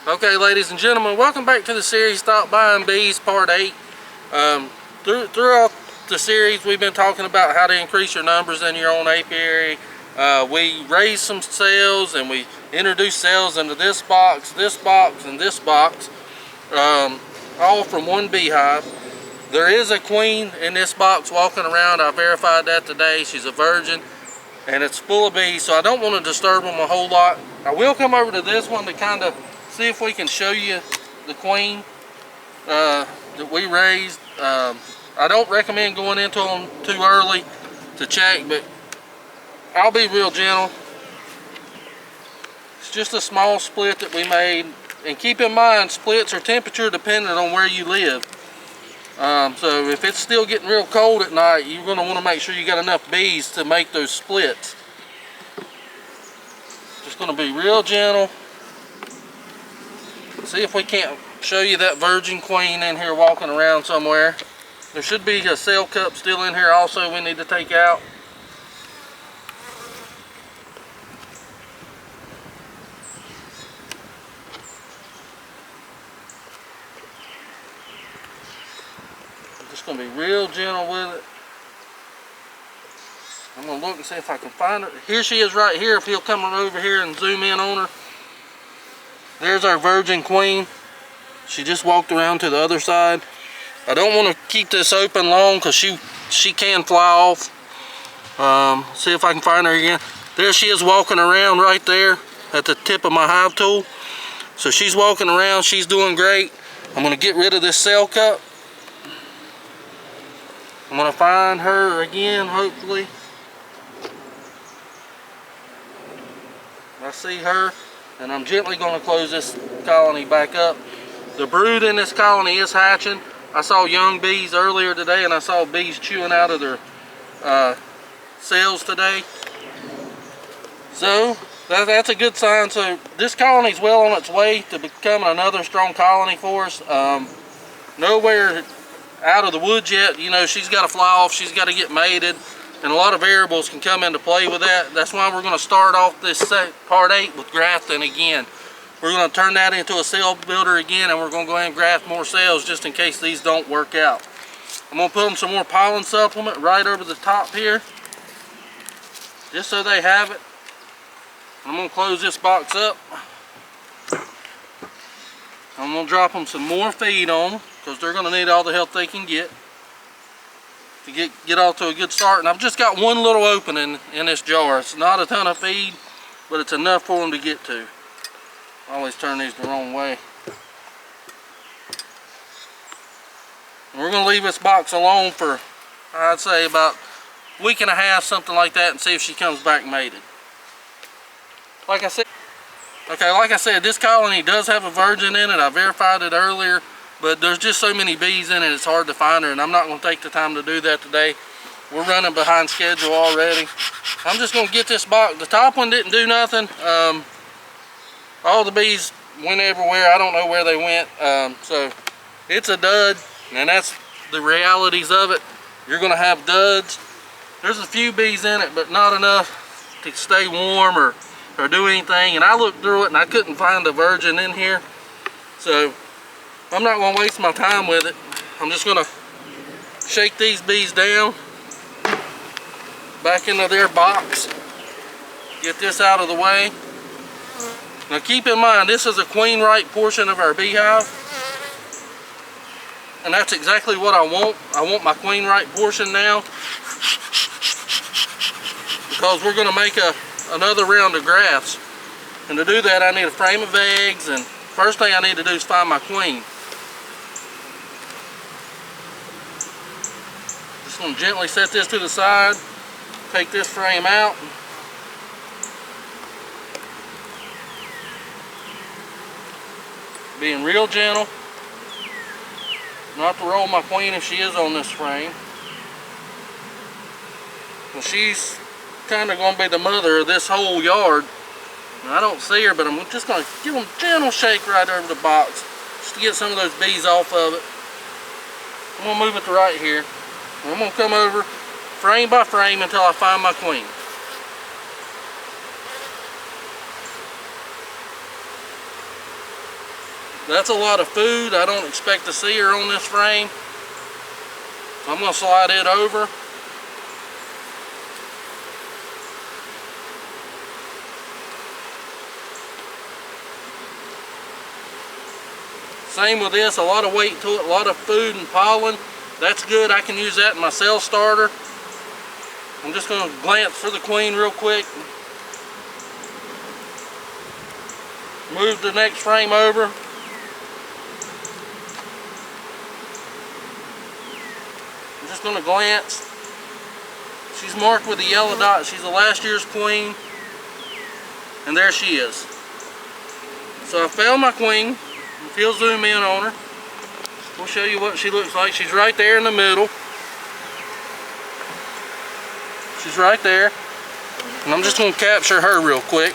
Okay, ladies and gentlemen, welcome back to the series Stop Buying Bees Part 8. Throughout the series, we've been talking about how to increase your numbers in your own apiary. We raised some cells and we introduced cells into this box, and this box, all from one beehive. There is a queen in this box walking around. I verified that today. She's a virgin and it's full of bees, so I don't want to disturb them a whole lot. I will come over to this one to kind of see if we can show you the queen that we raised. I don't recommend going into them too early to check, but I'll be real gentle. It's just a small split that we made, and keep in mind splits are temperature dependent on where you live. So if it's still getting real cold at night, you're going to want to make sure you got enough bees to make those splits. Just going to be real gentle. See if we can't show you that virgin queen in here walking around somewhere. There should be a cell cup still in here also we need to take out. I'm just going to be real gentle with it. I'm going to look and see if I can find her. Here she is right here, if he'll come over here and zoom in on her. There's our virgin queen. She just walked around to the other side. I don't want to keep this open long because she can fly off. See if I can find her again. There she is walking around right there at the tip of my hive tool. So she's walking around, she's doing great. I'm going to get rid of this cell cup. I'm going to find her again, hopefully. I see her. And I'm gently going to close this colony back up. The brood in this colony is hatching. I saw young bees earlier today, and I saw bees chewing out of their cells today. So that's a good sign. So this colony is well on its way to becoming another strong colony for us. Nowhere out of the woods yet. You know, she's got to fly off. She's got to get mated. And a lot of variables can come into play with that. That's why we're going to start off this part 8 with grafting again. We're going to turn that into a cell builder again, and we're going to go ahead and graft more cells just in case these don't work out. I'm going to put them some more pollen supplement right over the top here, just so they have it. I'm going to close this box up. I'm going to drop them some more feed on them because they're going to need all the help they can get to get off to a good start. And I've just got one little opening in this jar. It's not a ton of feed, but it's enough for them to get to. I always turn these the wrong way. And we're going to leave this box alone for, I'd say, about a week and a half, something like that, and see if she comes back mated. Like I said, this colony does have a virgin in it. I verified it earlier. But there's just so many bees in it, it's hard to find her, and I'm not going to take the time to do that today. We're running behind schedule already. I'm just going to get this box. The top one didn't do nothing. All the bees went everywhere. I don't know where they went. So it's a dud, and that's the realities of it. You're going to have duds. There's a few bees in it, but not enough to stay warm or do anything. And I looked through it, and I couldn't find a virgin in here. So I'm not going to waste my time with it. I'm just going to shake these bees down back into their box. Get this out of the way. Now keep in mind, this is a queen right portion of our beehive. And that's exactly what I want. I want my queen right portion now. Because we're going to make another round of grafts. And to do that, I need a frame of eggs. And first thing I need to do is find my queen. Just going to gently set this to the side, take this frame out. Being real gentle, not to roll my queen if she is on this frame. Well, she's kind of going to be the mother of this whole yard. And I don't see her, but I'm just going to give them a gentle shake right over the box just to get some of those bees off of it. I'm going to move it to right here. I'm going to come over frame by frame until I find my queen. That's a lot of food. I don't expect to see her on this frame. So I'm going to slide it over. Same with this, a lot of weight to it, a lot of food and pollen. That's good, I can use that in my cell starter. I'm just going to glance for the queen real quick. Move the next frame over. I'm just going to glance. She's marked with a yellow dot. She's the last year's queen. And there she is. So I found my queen. If you'll zoom in on her, we'll show you what she looks like. She's right there in the middle. She's right there. And I'm just going to capture her real quick.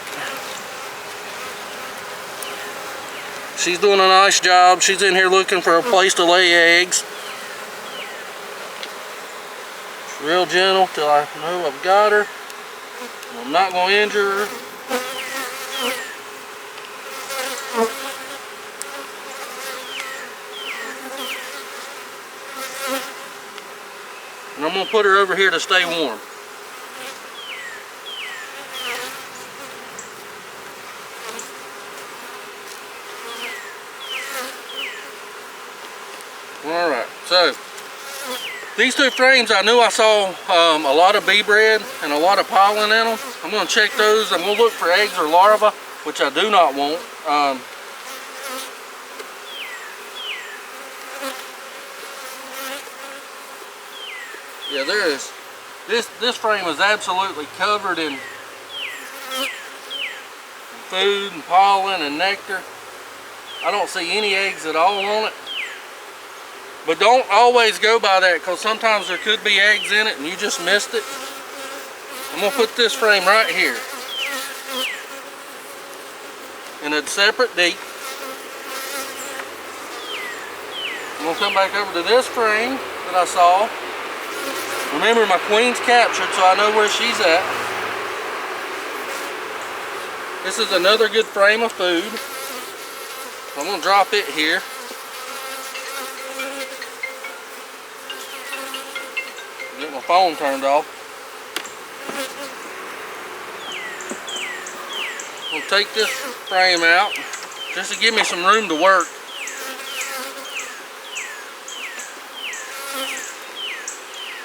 She's doing a nice job. She's in here looking for a place to lay eggs. Real gentle till I know I've got her. I'm not going to injure her. And I'm going to put her over here to stay warm. Alright, so these two frames, I knew I saw a lot of bee bread and a lot of pollen in them. I'm going to check those. I'm going to look for eggs or larvae, which I do not want. Yeah, there is. This frame is absolutely covered in food and pollen and nectar. I don't see any eggs at all on it. But don't always go by that, because sometimes there could be eggs in it and you just missed it. I'm going to put this frame right here in a separate deep. I'm going to come back over to this frame that I saw. Remember, my queen's captured, so I know where she's at. This is another good frame of food. I'm going to drop it here. Get my phone turned off. I'm going to take this frame out just to give me some room to work.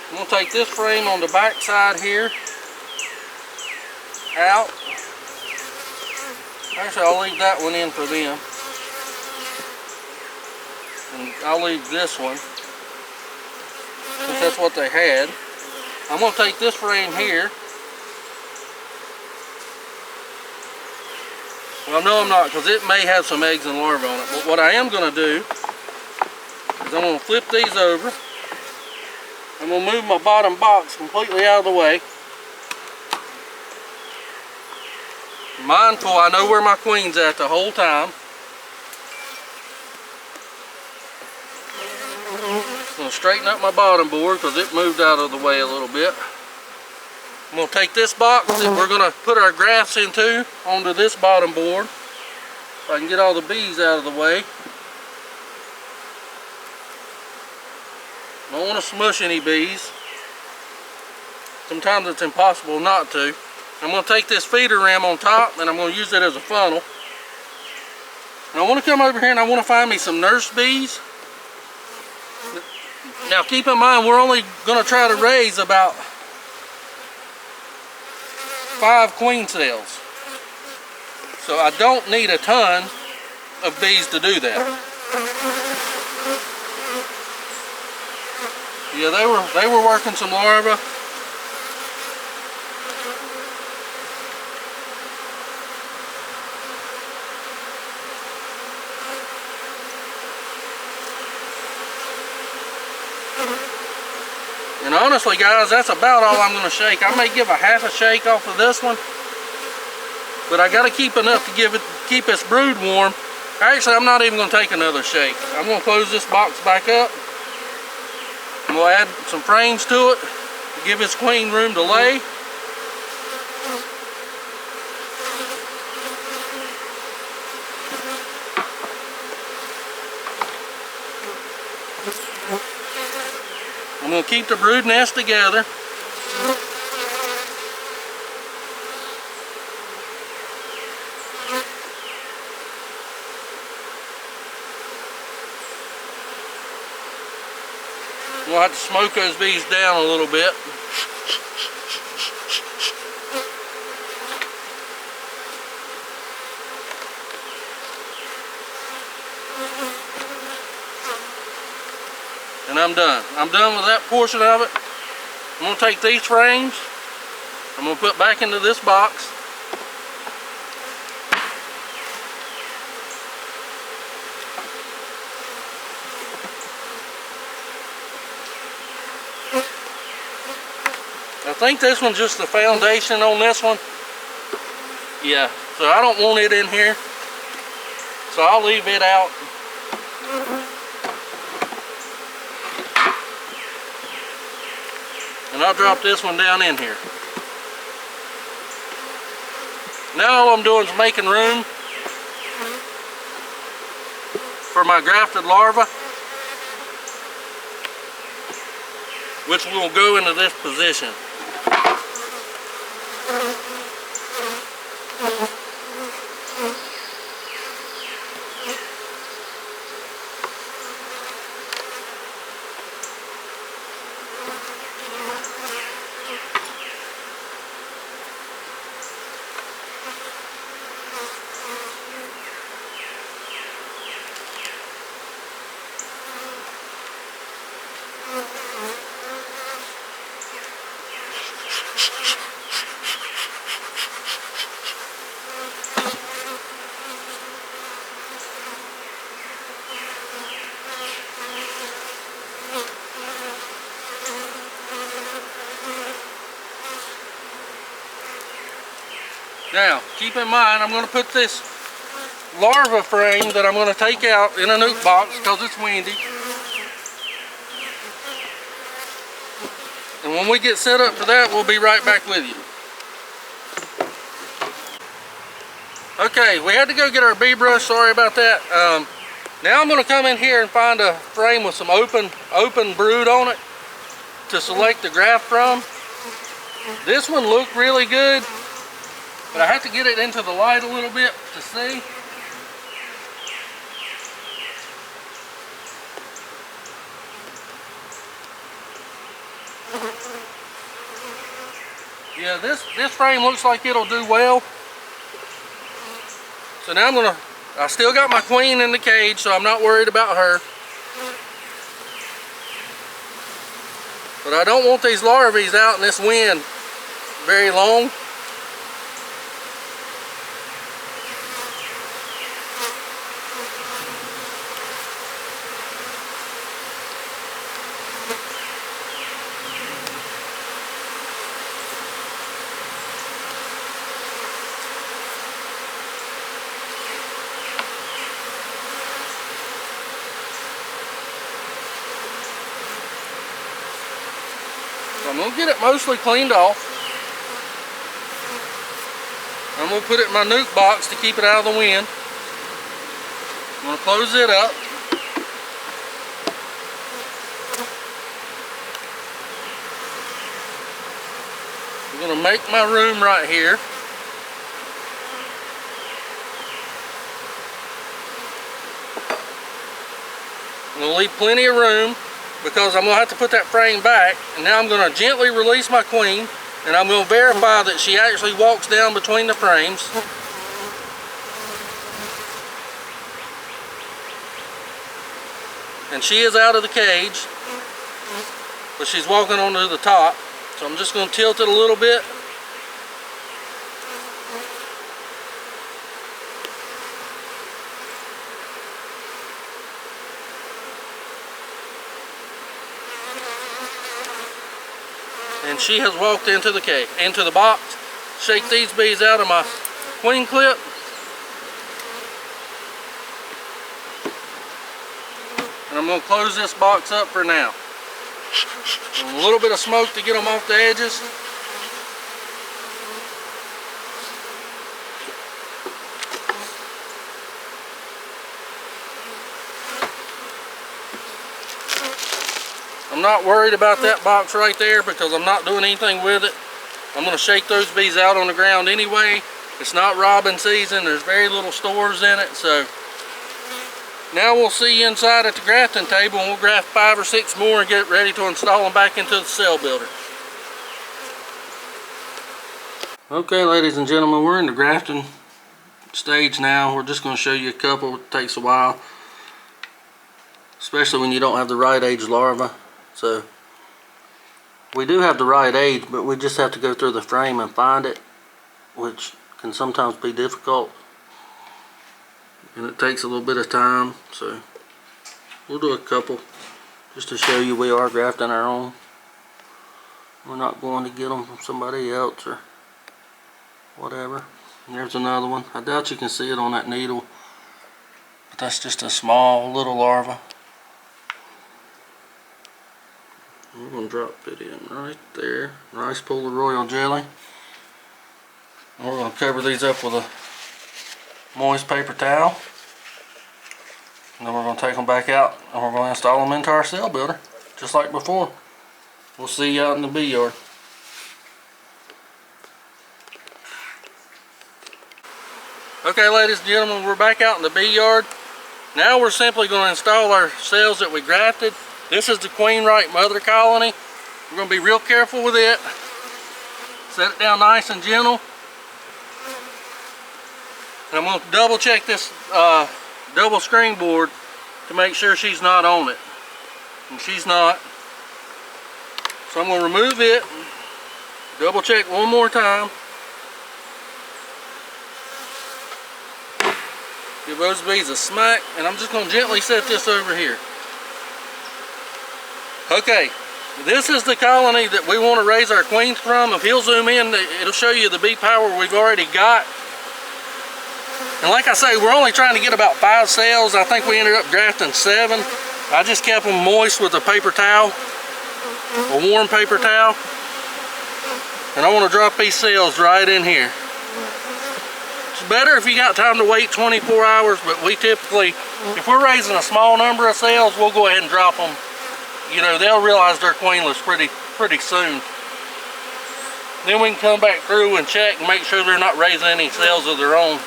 I'm going to take this frame on the back side here out. Actually, I'll leave that one in for them. And I'll leave this one, since that's what they had. I'm going to take this frame here. Well, no, I'm not, because it may have some eggs and larvae on it. But what I am going to do is I'm going to flip these over. I'm going to move my bottom box completely out of the way. Mindful, I know where my queen's at the whole time. I'm going to straighten up my bottom board because it moved out of the way a little bit. I'm going to take this box that we're going to put our grafts into onto this bottom board so I can get all the bees out of the way. I don't want to smush any bees. Sometimes it's impossible not to. I'm going to take this feeder rim on top and I'm going to use it as a funnel. And I want to come over here and I want to find me some nurse bees. Now keep in mind, we're only going to try to raise about 5 queen cells. So I don't need a ton of bees to do that. Yeah, they were working some larvae. And honestly, guys, that's about all I'm going to shake. I may give a half a shake off of this one, but I got to keep enough to keep its brood warm. Actually, I'm not even going to take another shake. I'm going to close this box back up. I'm going to add some frames to it to give its queen room to lay. I'm going to keep the brood nest together. We'll have to smoke those bees down a little bit. And I'm done. I'm done with that portion of it. I'm going to take these frames, I'm going to put back into this box. I think this one's just the foundation on this one. Yeah, so I don't want it in here. So I'll leave it out. And I'll drop this one down in here. Now all I'm doing is making room for my grafted larva, which will go into this position. Now, keep in mind, I'm going to put this larva frame that I'm going to take out in a nuc box because it's windy. And when we get set up for that, we'll be right back with you. Okay, we had to go get our bee brush, sorry about that. Now I'm going to come in here and find a frame with some open brood on it to select the graft from. This one looked really good, but I have to get it into the light a little bit to see. Yeah, this frame looks like it'll do well. So now I still got my queen in the cage, so I'm not worried about her. But I don't want these larvae out in this wind very long. I'm going to get it mostly cleaned off. I'm going to put it in my nuc box to keep it out of the wind. I'm going to close it up. I'm going to make my room right here. I'm going to leave plenty of room, because I'm going to have to put that frame back. And now I'm going to gently release my queen, and I'm going to verify that she actually walks down between the frames. And she is out of the cage, but she's walking onto the top. So I'm just going to tilt it a little bit. And she has walked into the cage, into the box. Shake these bees out of my queen clip. And I'm going to close this box up for now. And a little bit of smoke to get them off the edges. I'm not worried about that box right there because I'm not doing anything with it. I'm going to shake those bees out on the ground anyway. It's not robbing season. There's very little stores in it. So now we'll see you inside at the grafting table, and we'll graft 5 or 6 more and get ready to install them back into the cell builder. Okay, ladies and gentlemen, we're in the grafting stage now. We're just going to show you a couple. It takes a while, especially when you don't have the right age larva. So we do have the right age, but we just have to go through the frame and find it, which can sometimes be difficult, and it takes a little bit of time. So we'll do a couple just to show you we are grafting our own. We're not going to get them from somebody else or whatever. And there's another one. I doubt you can see it on that needle, but that's just a small little larva. We're going to drop it in right there. Nice pool of royal jelly. And we're going to cover these up with a moist paper towel. And then we're going to take them back out and we're going to install them into our cell builder, just like before. We'll see you out in the bee yard. Okay, ladies and gentlemen, we're back out in the bee yard. Now we're simply going to install our cells that we grafted. This is the queen right mother colony. We're going to be real careful with it. Set it down nice and gentle. And I'm going to double check this double screen board to make sure she's not on it. And she's not. So I'm going to remove it. Double check one more time. Give those bees a smack, and I'm just going to gently set this over here. Okay, this is the colony that we want to raise our queens from. If he'll zoom in, it'll show you the bee power we've already got. And like I say, we're only trying to get about 5 cells. I think we ended up grafting 7. I just kept them moist with a paper towel, a warm paper towel. And I want to drop these cells right in here. It's better if you got time to wait 24 hours, but we typically, if we're raising a small number of cells, we'll go ahead and drop them. You know, they'll realize they're queenless pretty soon. Then we can come back through and check and make sure they're not raising any cells of their own.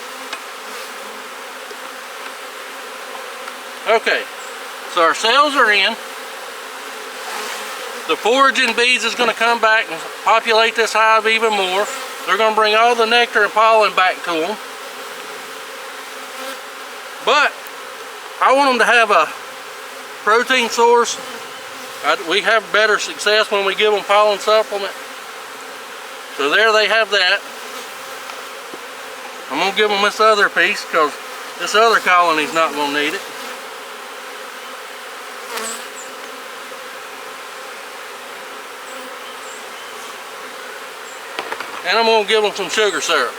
Okay, so our cells are in. The foraging bees is going to come back and populate this hive even more. They're going to bring all the nectar and pollen back to them. But I want them to have a protein source. We have better success when we give them pollen supplement. So there they have that. I'm going to give them this other piece because this other colony's not going to need it. And I'm going to give them some sugar syrup.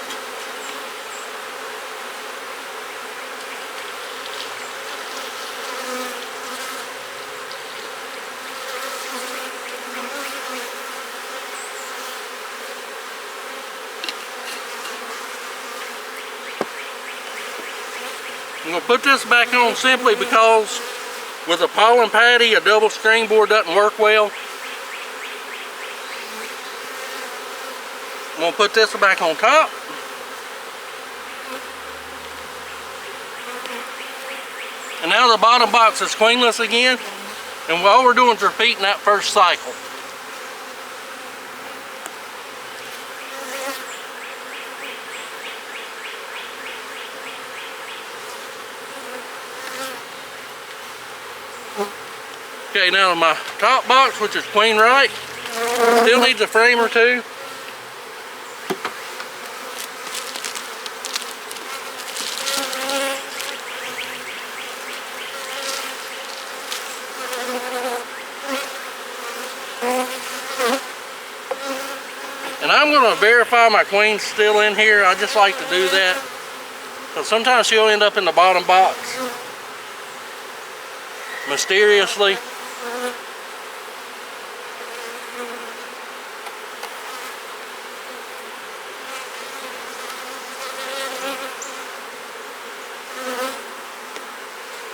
I'm going to put this back on simply because with a pollen patty, a double screen board doesn't work well. I'm going to put this back on top. And now the bottom box is queenless again. And all we're doing is repeating that first cycle. Okay, now my top box, which is queen right, still needs a frame or two. And I'm going to verify my queen's still in here. I just like to do that because sometimes she'll end up in the bottom box mysteriously.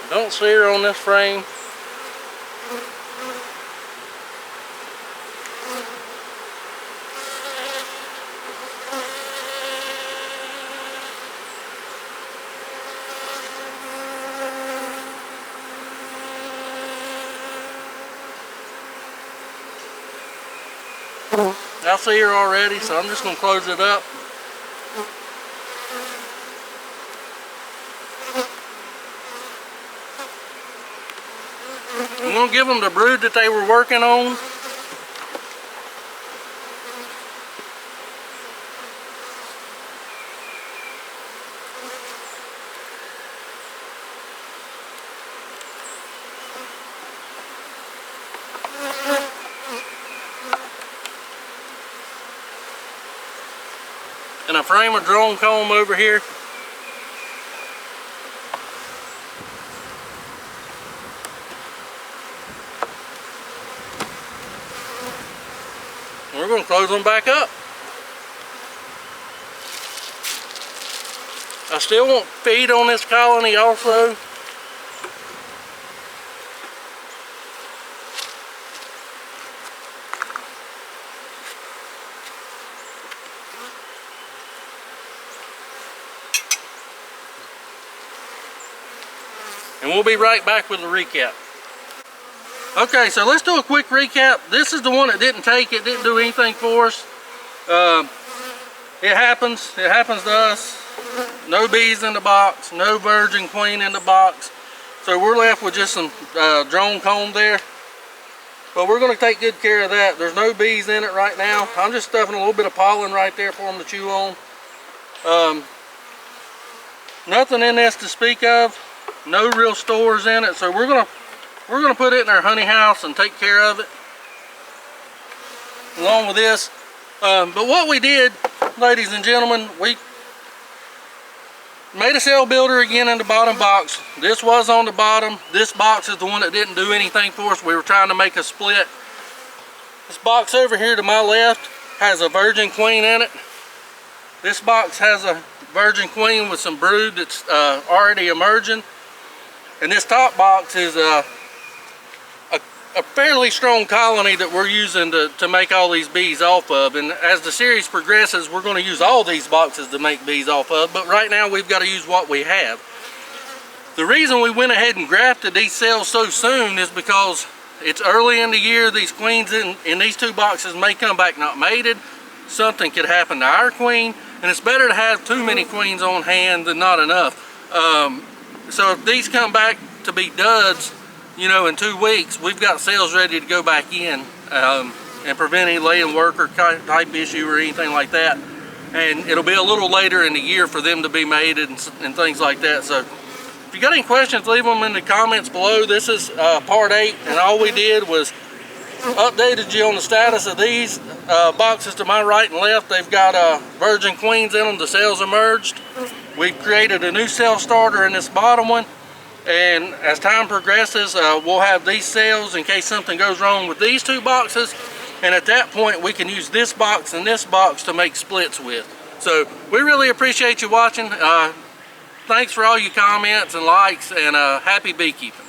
Don't see her on this frame. I see her already, so I'm just going to close it up. I'm going to give them the brood that they were working on. And a frame of drone comb over here. We're going to close them back up. I still want feed on this colony also. And we'll be right back with a recap. Okay, so let's do a quick recap. This is the one that didn't take it, didn't do anything for us. It happens to us. No bees in the box, no virgin queen in the box. So we're left with just some drone comb there. But we're gonna take good care of that. There's no bees in it right now. I'm just stuffing a little bit of pollen right there for them to chew on. Nothing in this to speak of. No real stores in it, so we're gonna put it in our honey house and take care of it along with this. But what we did, ladies and gentlemen, we made a cell builder again in the bottom box. This was on the bottom. This box is the one that didn't do anything for us. We were trying to make a split. This box over here to my left has a virgin queen in it. This box has a virgin queen with some brood that's already emerging. And this top box is a fairly strong colony that we're using to make all these bees off of. And as the series progresses, we're going to use all these boxes to make bees off of. But right now we've got to use what we have. The reason we went ahead and grafted these cells so soon is because it's early in the year. These queens in these two boxes may come back not mated. Something could happen to our queen. And it's better to have too many queens on hand than not enough. So if these come back to be duds, you know, in 2 weeks, we've got cells ready to go back in and prevent any laying worker type issue or anything like that. And it'll be a little later in the year for them to be mated and things like that. So if you got any questions, leave them in the comments below. This is part 8, and all we did was updated you on the status of these boxes to my right and left. They've got virgin queens in them. The cells emerged. We've created a new cell starter in this bottom one, and as time progresses, we'll have these cells in case something goes wrong with these two boxes, and at that point we can use this box and this box to make splits with. So we really appreciate you watching. Thanks for all your comments and likes, and happy beekeeping.